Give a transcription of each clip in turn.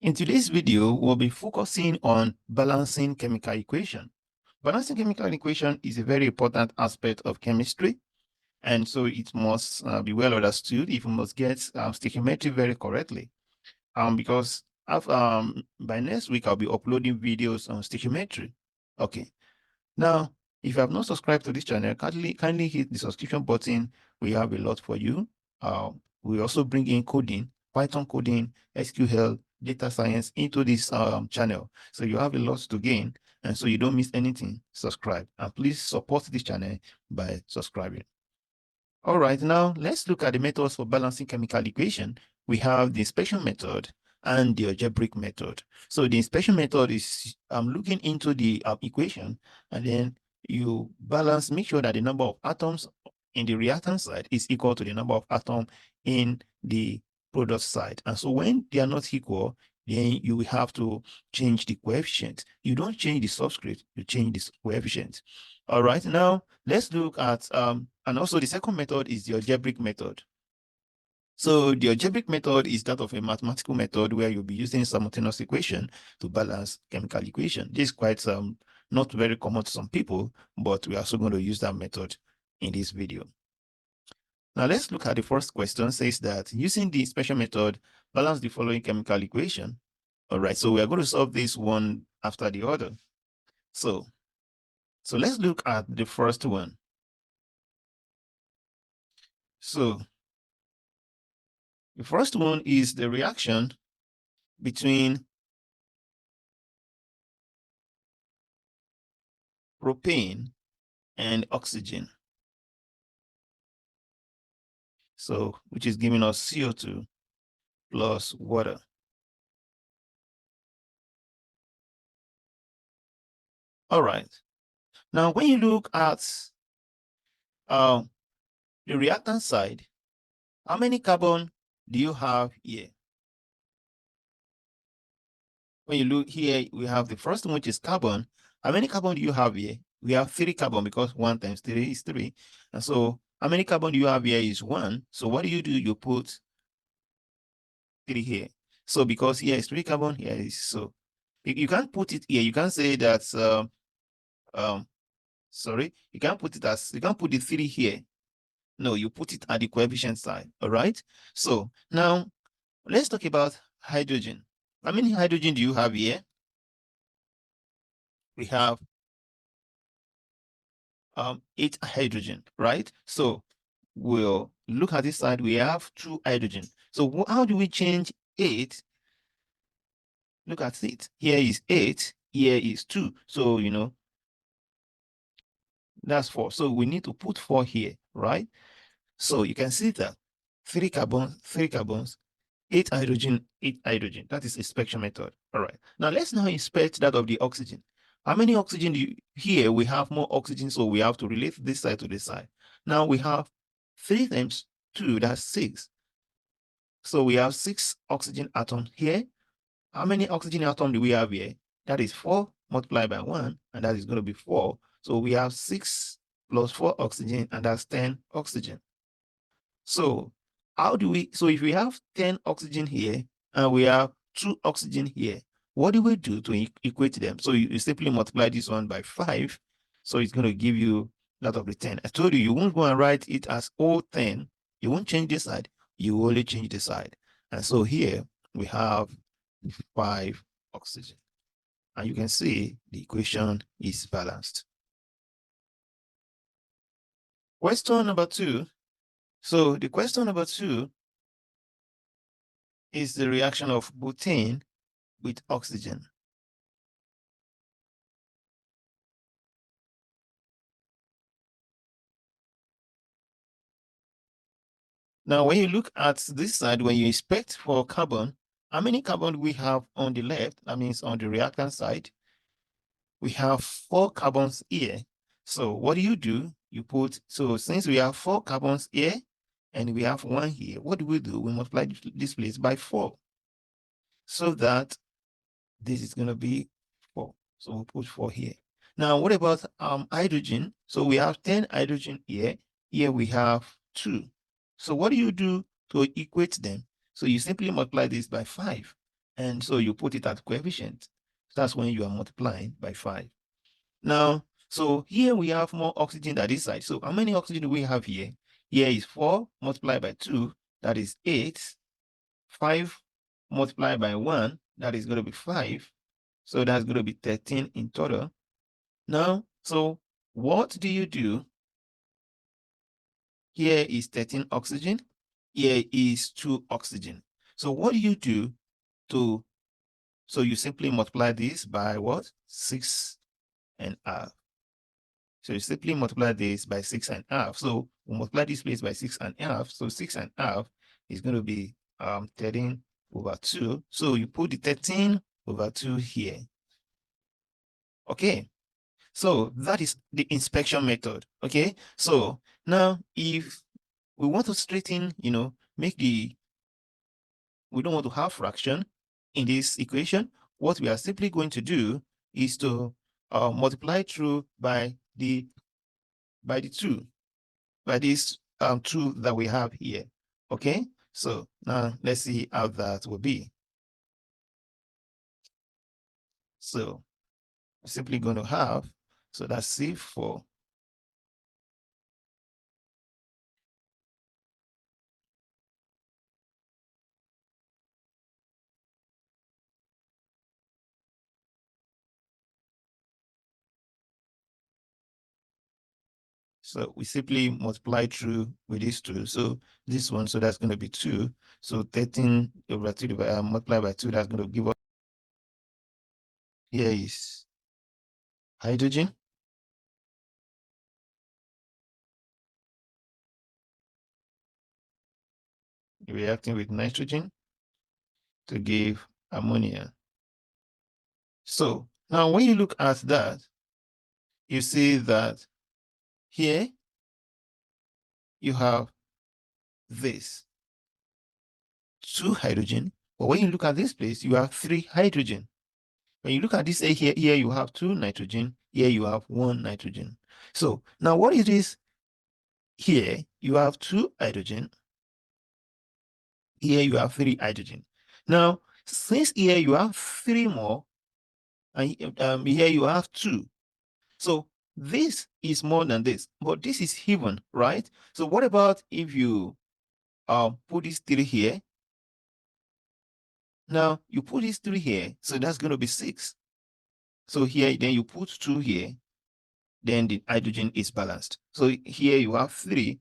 In today's video, we'll be focusing on balancing chemical equation. Balancing chemical equation is a very important aspect of chemistry, and so it must be well understood if we must get stoichiometry very correctly. Because by next week, I'll be uploading videos on stoichiometry. Okay. Now, if you have not subscribed to this channel, kindly hit the subscription button. We have a lot for you. We also bring in coding, Python coding, SQL, data science into this channel. So you have a lot to gain. And so you don't miss anything, subscribe. And please support this channel by subscribing. All right, now let's look at the methods for balancing chemical equation. We have the inspection method and the algebraic method. So the inspection method is looking into the equation, and then you balance, make sure that the number of atoms in the reactant side is equal to the number of atoms in the product side. And so when they are not equal, then you will have to change the coefficient. You don't change the subscript, you change the coefficient. All right, now let's look at, and also the second method is the algebraic method. So the algebraic method is that of a mathematical method where you'll be using simultaneous equation to balance chemical equation. This is quite not very common to some people, but we're also going to use that method in this video. Now let's look at the first question. It says that using the inspection method, balance the following chemical equation. All right, so we are going to solve this one after the other. So let's look at the first one. So the first one is the reaction between propane and oxygen. So, which is giving us CO2 plus water. All right. Now, when you look at the reactant side, how many carbon do you have here? When you look here, we have the first one, which is carbon. How many carbon do you have here? We have 3 carbon because 1 times 3 is 3. And so how many carbon do you have here is 1. So what do? You put 3 here. So because here is 3 carbon, here is, so you can't put it here. You can't say that, sorry, you can't put it as, you can't put the 3 here. No, you put it at the coefficient side. All right. So now let's talk about hydrogen. How many hydrogen do you have here? We have 8 hydrogen, right? So we'll look at this side. We have 2 hydrogen. So how do we change 8? Look at it. Here is 8. Here is 2. So, that's 4. So we need to put 4 here, right? So you can see that 3 carbons, 8 hydrogen, 8 hydrogen. That is inspection method. All right. Now let's now inspect that of the oxygen. How many oxygen do you, here we have more oxygen, so we have to relate this side to this side. Now we have 3 times 2, that's 6. So we have 6 oxygen atoms here. How many oxygen atoms do we have here? That is 4 multiplied by 1, and that is going to be 4. So we have 6 plus 4 oxygen, and that's 10 oxygen. So how do we, so if we have 10 oxygen here, and we have 2 oxygen here, what do we do to equate them? So you simply multiply this one by 5. So it's going to give you that of the 10. I told you, you won't go and write it as O10. You won't change this side. You only change this side. And so here we have 5 oxygen. And you can see the equation is balanced. Question number 2. So the question number 2 is the reaction of butane with oxygen. Now, when you look at this side, when you inspect for carbon, how many carbon do we have on the left? That means on the reactant side, we have 4 carbons here. So what do? You put, so since we have 4 carbons here and we have 1 here, what do? We multiply this place by 4. So that this is going to be 4. So we'll put 4 here. Now, what about hydrogen? So we have 10 hydrogen here. Here we have 2. So what do you do to equate them? So you simply multiply this by 5. And so you put it at coefficient. That's when you are multiplying by 5. Now, so here we have more oxygen than this side. So how many oxygen do we have here? Here is 4 multiplied by 2, that is 8. 5 multiplied by 1, that is going to be 5. So that's going to be 13 in total. Now, so what do you do? Here is 13 oxygen. Here is 2 oxygen. So what do you do to, so you simply multiply this by what? 6.5. So you simply multiply this by 6.5. So we multiply this place by 6.5. So 6.5 is going to be 13 over 2. So you put the 13 over 2 here. Okay. So that is the inspection method. Okay. So now if we want to straighten, make the, we don't want to have fraction in this equation, what we are simply going to do is to multiply through by the 2, by this 2 that we have here. Okay, so now let's see how that will be. So we're simply going to have, so that's C4. So we simply multiply through with these 2. So this one, so that's going to be 2. So 13 over 2 multiplied by 2, that's going to give us, here is hydrogen. Reacting with nitrogen to give ammonia. So now when you look at that, you see that here you have this 2 hydrogen, but when you look at this place, you have 3 hydrogen. When you look at this here you have 2 nitrogen, here you have 1 nitrogen. So now what is this? Here you have 2 hydrogen, here you have 3 hydrogen. Now, since here you have 3 more, and here you have 2. So this is more than this, but this is even, right? So what about if you put this 3 here? Now you put this 3 here, so that's going to be 6. So here, then you put 2 here, then the hydrogen is balanced. So here you have 3.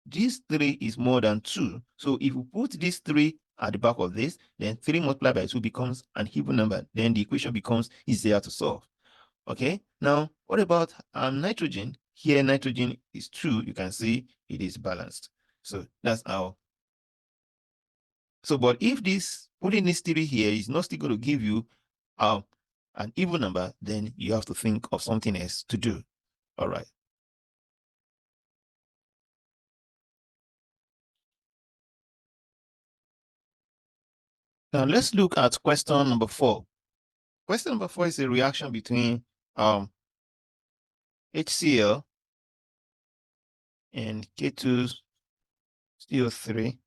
This 3 is more than 2. So if you put this 3 at the back of this, then 3 multiplied by 2 becomes an even number. Then the equation becomes easier to solve. Okay, now what about nitrogen? Here nitrogen is 2. You can see it is balanced. So that's how. So but if this, putting this 3 here is not still going to give you an even number, then you have to think of something else to do. All right. Now let's look at question number 4. Question number 4 is a reaction between HCl and K2CO3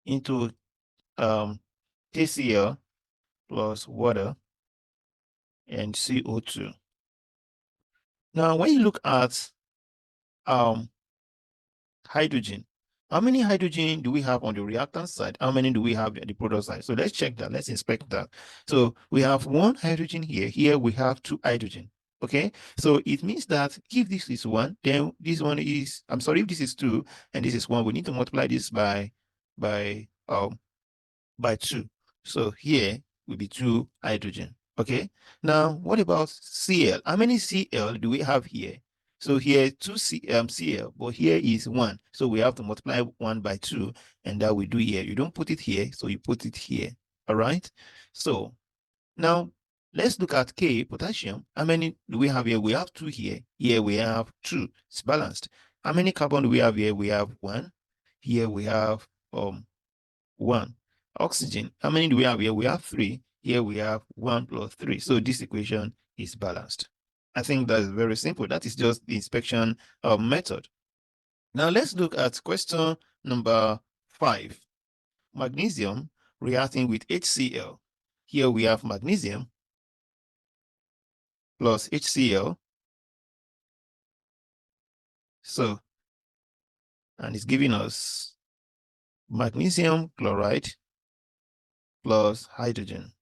into KCl plus water and CO2. Now, when you look at hydrogen, how many hydrogen do we have on the reactant side? How many do we have at the product side? So let's check that. Let's inspect that. So we have 1 hydrogen here. Here we have 2 hydrogen. Okay, so it means that if this is 1, then this one is, I'm sorry, if this is 2 and this is 1, we need to multiply this by 2. So here will be 2 hydrogen. Okay, now what about Cl? How many Cl do we have here? So here 2 Cl, but here is 1. So we have to multiply 1 by 2, and that we do here. You don't put it here, so you put it here. All right. So now let's look at K, potassium. How many do we have here? We have 2 here. Here we have 2. It's balanced. How many carbon do we have here? We have 1. Here we have 1. Oxygen, how many do we have here? We have 3. Here we have 1 plus 3. So this equation is balanced. I think that is very simple. That is just the inspection method. Now let's look at question number 5. Magnesium reacting with HCl. Here we have magnesium plus HCl. So, and it's giving us magnesium chloride plus hydrogen.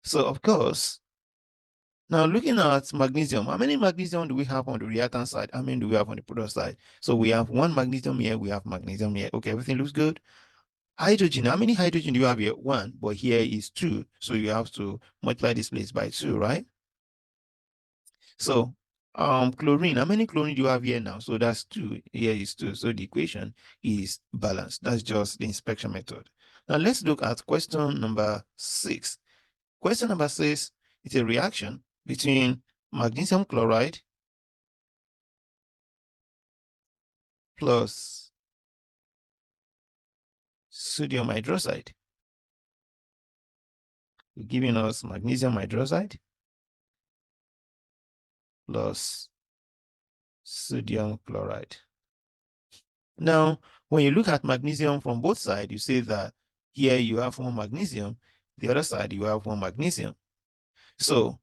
So, of course, now looking at magnesium, how many magnesium do we have on the reactant side? How many do we have on the product side? So we have one magnesium here, we have magnesium here. Okay, everything looks good. Hydrogen, how many hydrogen do you have here? One, but here is two. So you have to multiply this place by two, right? So chlorine, how many chlorine do you have here now? So that's two, here is two. So the equation is balanced. That's just the inspection method. Now let's look at question number 6. Question number 6 is a reaction between magnesium chloride plus sodium hydroxide, giving us magnesium hydroxide plus sodium chloride. Now, when you look at magnesium from both sides, you say that here you have one magnesium, the other side you have one magnesium. So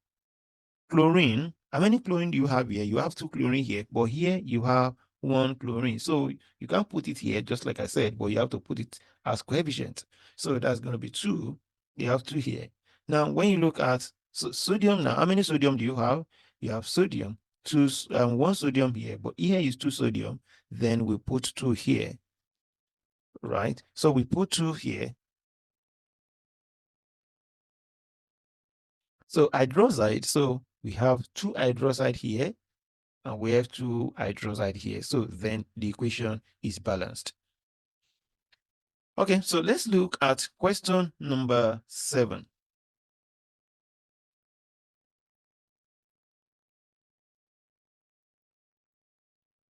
chlorine, how many chlorine do you have here? You have two chlorine here, but here you have one chlorine. So you can't put it here, just like I said, but you have to put it as coefficient. So that's going to be 2. You have 2 here. Now, when you look at sodium, now, how many sodium do you have? You have sodium, one sodium here, but here is 2 sodium. Then we put 2 here, right? So we put 2 here. So hydroxide, so we have 2 hydroxide here, and we have 2 hydroxide here. So then the equation is balanced. Okay, so let's look at question number 7.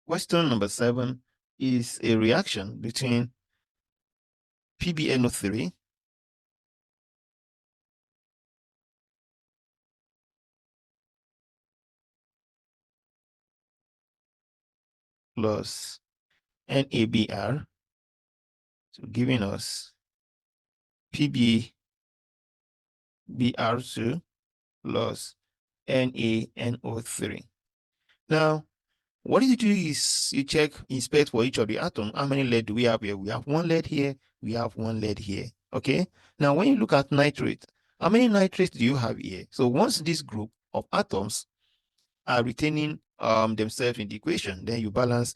Question number 7 is a reaction between PbNO3 plus NaBr, so giving us PbBr2 plus NaNO3. Now, what you do is you check, inspect for each of the atoms. How many lead do we have here? We have 1 lead here, we have 1 lead here. Okay. Now, when you look at nitrate, how many nitrates do you have here? So once this group of atoms are retaining themselves in the equation, then you balance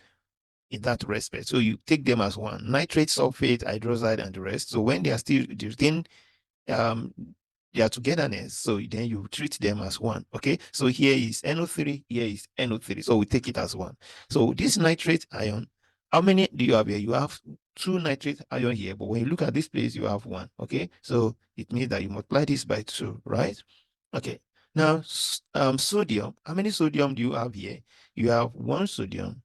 in that respect. So you take them as one: nitrate, sulfate, hydroxide, and the rest. So when they are still retained their togetherness, so then you treat them as one. Okay, so here is NO3, here is NO3, so we take it as one. So this nitrate ion, how many do you have here? You have 2 nitrate ion here, but when you look at this place, you have 1. Okay, so it means that you multiply this by 2, right? Okay, now sodium, how many sodium do you have here? You have 1 sodium,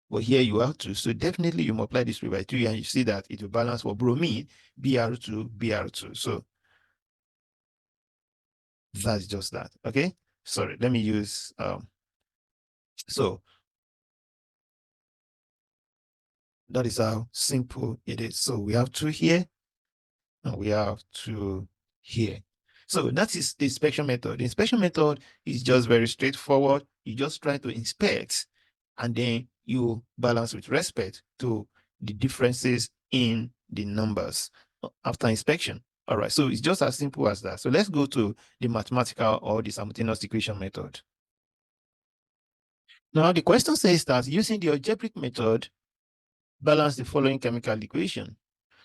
but here you have 2, so definitely you multiply this by 2, and you see that it will balance for bromine, Br2, Br2. So that's just that. Okay, sorry, let me use so that is how simple it is. So we have 2 here and we have 2 here. So that is the inspection method. The inspection method is just very straightforward. You just try to inspect and then you balance with respect to the differences in the numbers after inspection. All right, so it's just as simple as that. So let's go to the mathematical or the simultaneous equation method. Now, the question says that using the algebraic method, balance the following chemical equation.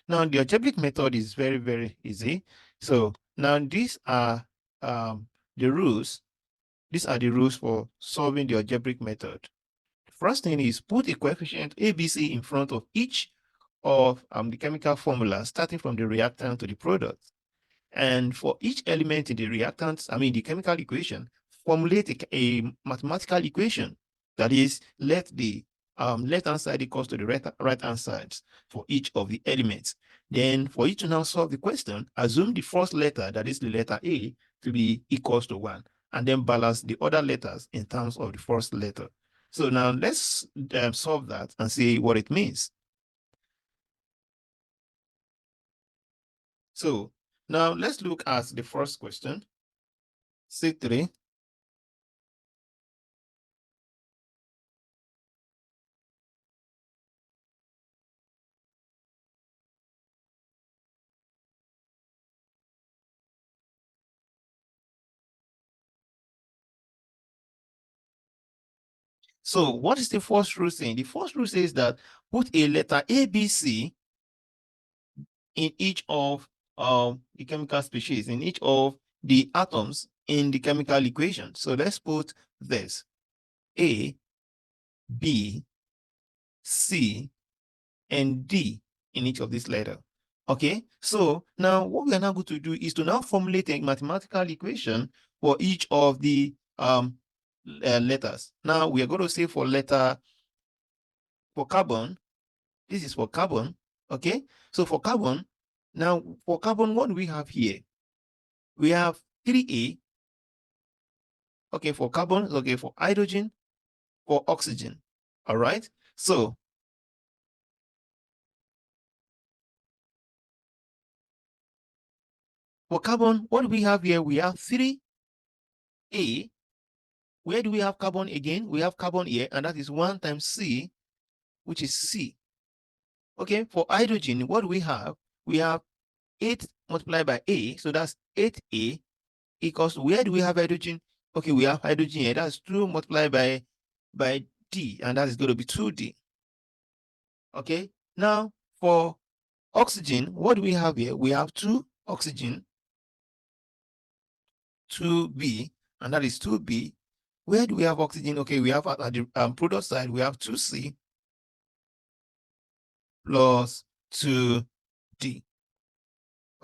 Now, the algebraic method is very, very easy. So now these are the rules. These are the rules for solving the algebraic method. The first thing is put a coefficient ABC in front of each of the chemical formula, starting from the reactant to the product. And for each element in the reactant, the chemical equation, formulate a mathematical equation. That is, let the left-hand side equals to the right-hand side for each of the elements. Then for you to now solve the question, assume the first letter, that is the letter A, to be equals to 1, and then balance the other letters in terms of the first letter. So now let's solve that and see what it means. So now let's look at the first question. C3. So what is the first rule saying? The first rule says that put a letter A, B, C in each of the chemical species, in each of the atoms in the chemical equation. So let's put this: A, B, C, and D in each of these letters. Okay, so now what we are now going to do is to now formulate a mathematical equation for each of the letters. Now we are going to say for carbon, this is for carbon. Okay, so for carbon, now for carbon, what do we have here? We have 3A. Okay, for carbon, okay, for hydrogen, for oxygen. All right, so for carbon, what do we have here? We have 3A. Where do we have carbon again? We have carbon here, and that is 1 times C, which is C. Okay, for hydrogen, what do we have? We have 8 multiplied by A, so that's 8A equals, where do we have hydrogen? Okay, we have hydrogen here, that's 2 multiplied by D, and that is going to be 2D. Okay, now for oxygen, what do we have here? We have 2 oxygen, 2B, and that is 2B. Where do we have oxygen? Okay, we have at the product side, we have 2C plus 2D.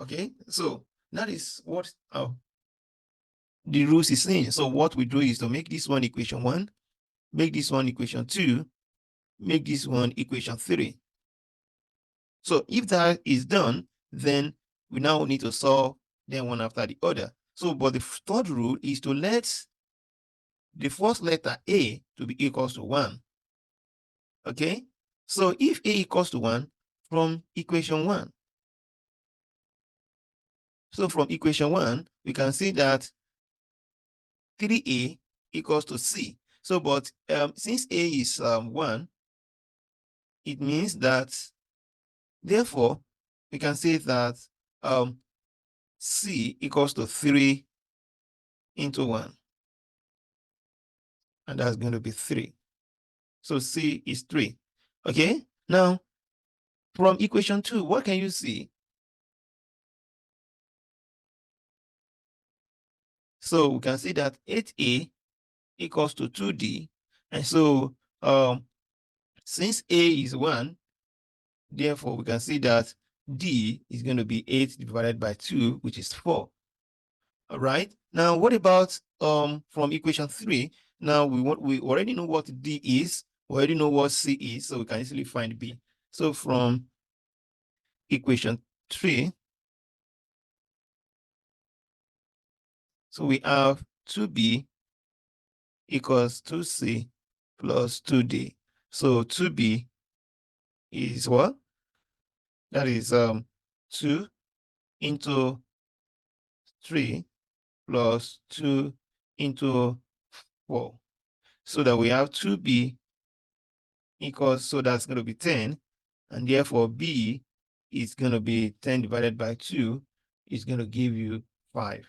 Okay, so that is what the rules is saying. So what we do is to make this one equation 1, make this one equation 2, make this one equation 3. So if that is done, then we now need to solve them one after the other. So, but the third rule is to let the first letter A to be equals to 1. Okay, so if A equals to 1 from equation 1, so from equation 1, we can see that 3A equals to C. So, but since A is 1, it means that, therefore, we can say that C equals to 3 into 1. And that's going to be 3. So C is 3. Okay, now from equation 2, what can you see? So we can see that 8A equals to 2D. And so since A is 1, therefore we can see that D is going to be 8 divided by 2, which is 4. All right. Now, what about from equation 3? Now we already know what D is, we already know what C is, so we can easily find B. So from equation 3, so we have 2B equals 2C plus 2D. So 2B is what? That is 2 into 3 plus 2 into 4. So that we have 2B equals, so that's going to be 10. And therefore B is going to be 10 divided by 2 is going to give you 5.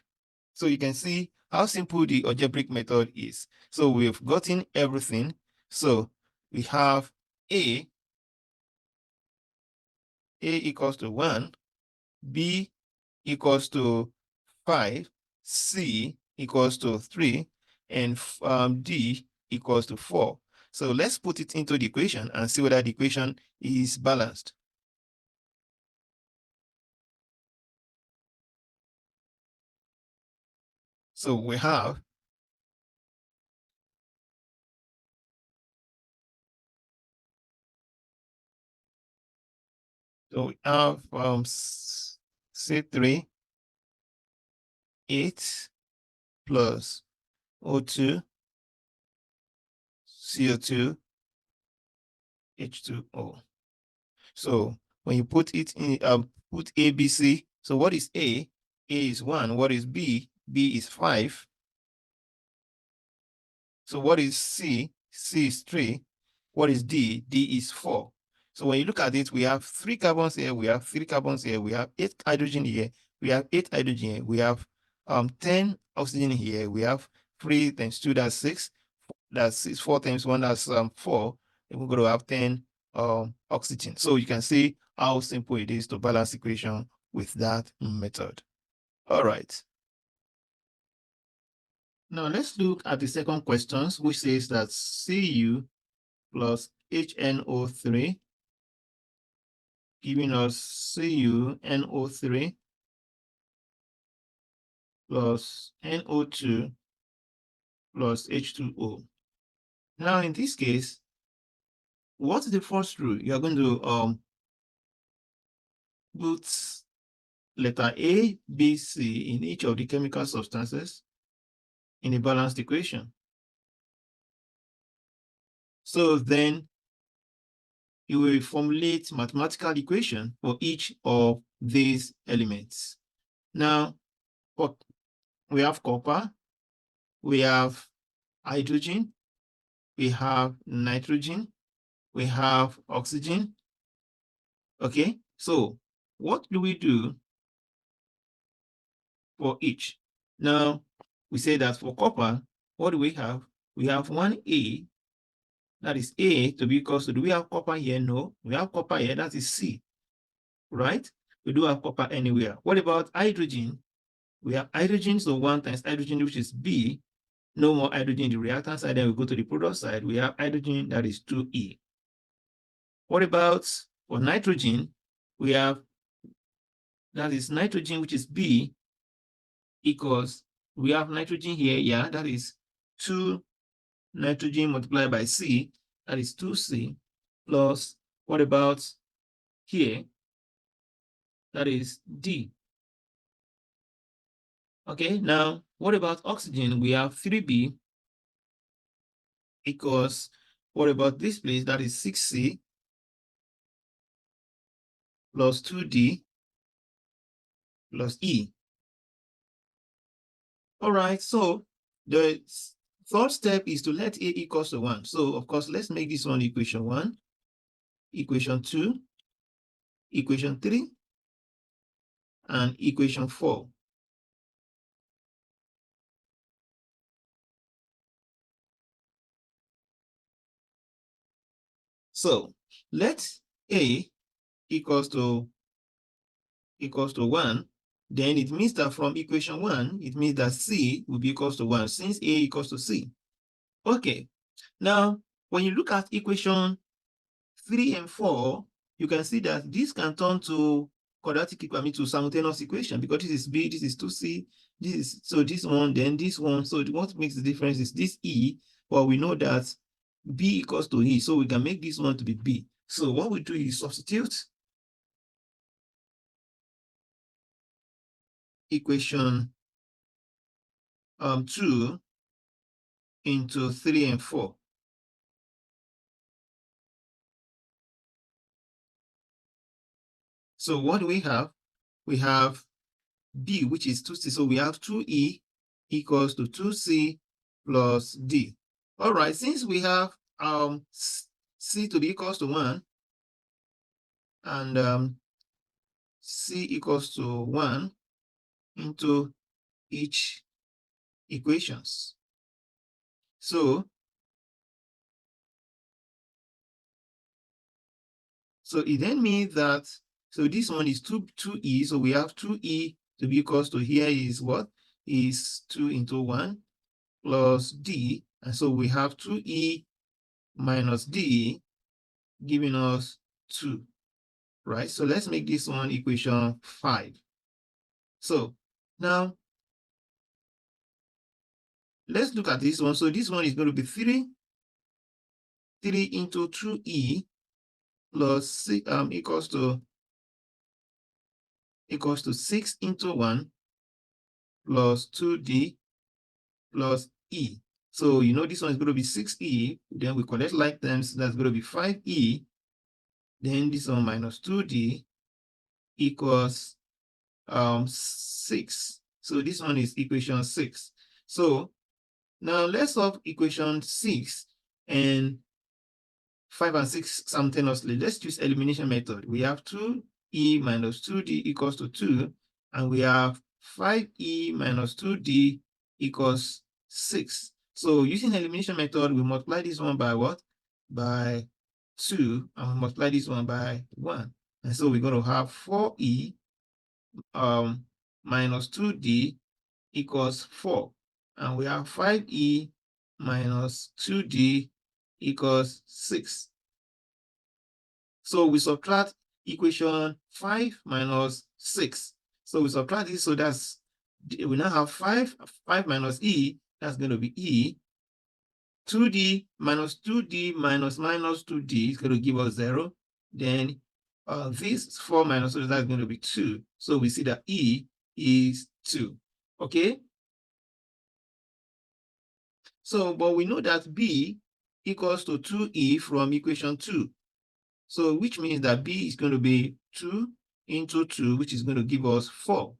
So you can see how simple the algebraic method is. So we've gotten everything. So we have A equals to 1, B equals to 5, C equals to 3, and D equals to 4. So let's put it into the equation and see whether the equation is balanced. So we have C3 8 plus O2 CO2 H2O. So when you put it in, put ABC So what is A? A is 1. What is B? B is 5. So what is C? C is 3. What is D? D is 4. So when you look at it, we have 3 carbons here, we have 3 carbons here, we have 8 hydrogen here, we have 8 hydrogen here, we have 10 oxygen here, we have 3 times 2, that's 6. That's 6, 4 times 1, that's 4. And we're going to have 10 oxygen. So you can see how simple it is to balance equation with that method. All right. Now let's look at the second question, which says that Cu plus HNO3 giving us CuNO3 plus NO2 plus H2O. Now in this case, what's the first rule? You are going to put letter A, B, C in each of the chemical substances in a balanced equation. So then you will formulate mathematical equation for each of these elements. Now, we have copper, we have hydrogen, we have nitrogen, we have oxygen. Okay, so what do we do for each? Now, we say that for copper, what do we have? We have 1A, that is A to be equals to, do we have copper here? No, we have copper here, that is C, right? We do have copper anywhere. What about hydrogen? We have hydrogen, so 1 times hydrogen, which is B. No more hydrogen in the reactant side, then we go to the product side. We have hydrogen, that is 2E. What about for nitrogen? We have, that is nitrogen, which is B, equals, we have nitrogen here, yeah, that is 2 nitrogen multiplied by C, that is 2C, plus, what about here? That is D. Okay, now, what about oxygen? We have 3B equals, what about this place? That is 6C plus 2D plus E. All right, so the third step is to let A equals to 1. So, of course, let's make this one equation 1, equation 2, equation 3, and equation 4. So let A equals to 1, then it means that from equation 1, it means that C will be equals to 1 since A equals to C. Okay, now when you look at equation 3 and 4, you can see that this can turn to quadratic, to simultaneous equation, because this is B, this is 2C, this is, so this one, then this one. So what makes the difference is this E, but we know that B equals to E, so we can make this one to be B. So what we do is substitute equation 2 into 3 and 4. So what do we have? We have B, which is 2C. So we have 2E equals to 2C plus D. All right, since we have C to be equals to 1 and C equals to 1 into each equations. So it then means that, so this one is 2E, so we have 2E to be equals to, here is what? Is 2 into 1 plus D, and so we have 2E minus D giving us 2, right? So let's make this one equation 5. So now let's look at this one. So this one is going to be 3 into 2E plus 6 equals to 6 into 1 plus 2D plus E. So you know this one is going to be 6E, then we collect like terms, that's going to be 5E, then this one minus 2D equals 6. So this one is equation 6. So now let's solve equation 6 and 5 and 6 simultaneously. Let's use elimination method. We have 2e minus 2d equals to 2, and we have 5e minus 2d equals 6. So using elimination method, we multiply this one by what? By 2, and we multiply this one by 1. And so we're going to have 4e minus 2d equals 4. And we have 5e minus 2d equals 6. So we subtract equation 5 minus 6. So we subtract this, so that's, we now have 5 minus e, that's going to be e. 2d minus 2d minus minus 2d is going to give us 0. Then this 4 minus 2, that's going to be 2. So we see that e is 2. Okay? So, but we know that b equals to 2e from equation 2. So, which means that b is going to be 2 into 2, which is going to give us 4.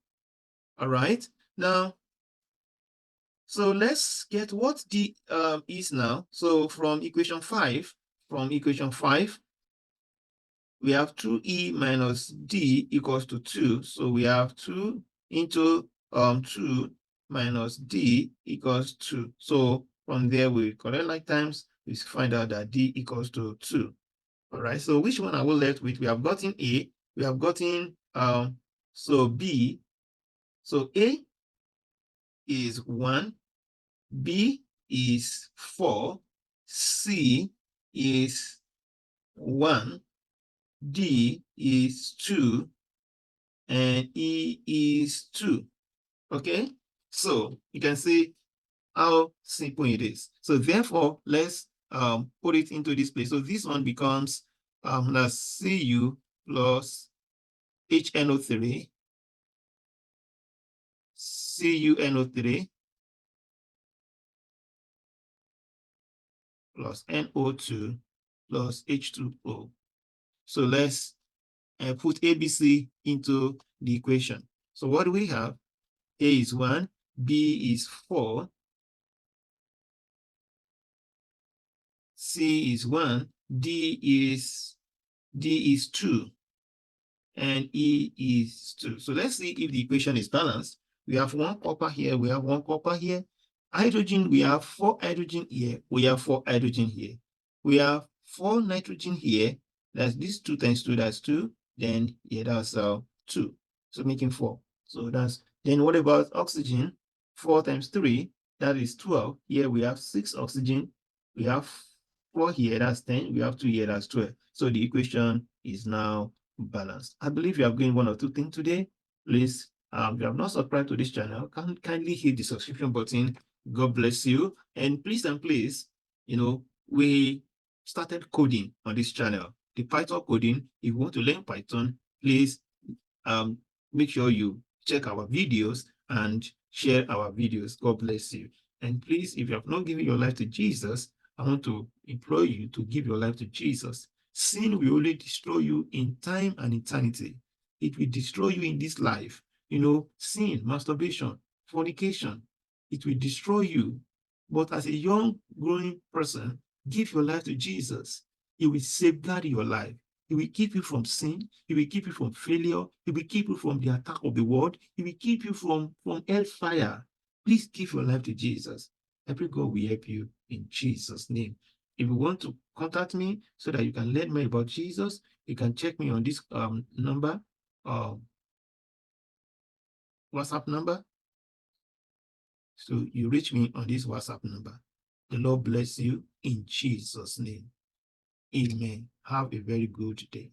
All right? Now, so let's get what d is now. So, from equation 5, we have 2e minus d equals to 2. So, we have 2 into 2 minus d equals 2. So, from there, we correct like times, we find out that d equals to 2. All right, so which one are we left with? We have gotten A, we have gotten so B. So A is 1, B is 4, C is 1, D is 2, and E is 2. Okay, so you can see how simple it is. So therefore, let's put it into this place. So this one becomes that's Cu plus HNO3, CuNO3 plus NO2 plus H2O. So let's put ABC into the equation. So what do we have? A is 1, B is 4, C is 1, D is 2, and E is 2. So let's see if the equation is balanced. We have 1 copper here, we have 1 copper here. Hydrogen, we have 4 hydrogen here, we have 4 hydrogen here. We have 4 nitrogen here, that's this 2 times 2, that's 2. Then here, that's 2. So making 4. So that's, then what about oxygen? 4 times 3, that is 12. Here we have 6 oxygen. We have 4 here, that's 10. We have 2 here, that's 12. So the equation is now balanced. I believe you have gained 1 or 2 things today. Please, if you have not subscribed to this channel, kindly hit the subscription button. God bless you. And please, we started coding on this channel, the Python coding. If you want to learn Python, please make sure you check our videos and share our videos. God bless you. And please, if you have not given your life to Jesus, I want to implore you to give your life to Jesus. Sin will only destroy you in time and eternity. It will destroy you in this life. Sin, masturbation, fornication, it will destroy you. But as a young, growing person, give your life to Jesus. He will safeguard your life. He will keep you from sin. He will keep you from failure. He will keep you from the attack of the world. He will keep you from hellfire. Please give your life to Jesus. I pray God will help you in Jesus' name. If you want to contact me so that you can learn more about Jesus, you can check me on this number, WhatsApp number. So you reach me on this WhatsApp number. The Lord bless you in Jesus' name. Amen. Have a very good day.